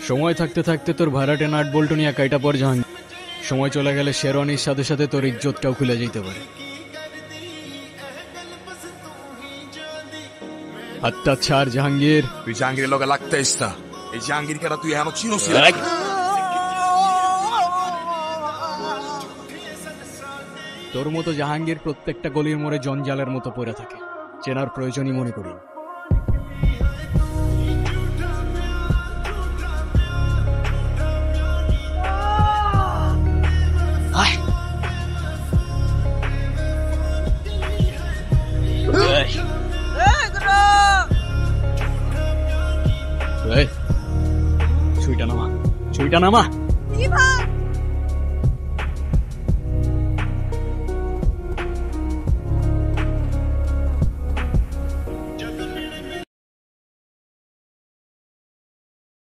সময় থাকতে থাকতে তোর ভাড়াটে নাট বল্টু নিয়ে কাইটা পর জাহাঙ্গীর, সময় চলে গেলে শেরওয়ানির সাথে সাথে তোর ইজ্জতটাও খুলে যেতে পারে। হাতটা ছাড় জাহাঙ্গীর। তুই জাহাঙ্গীরের লগে লাগতে ইস্তা, এই জাহাঙ্গীর কেটা তুই এমন চিনছিস? তোর মতো জাহাঙ্গীর প্রত্যেকটা গলির মোড়ে জঞ্জালের মতো পড়ে থাকে, চেনার প্রয়োজনই মনে করি। ছুইটা নামা, ছুইটা নামা।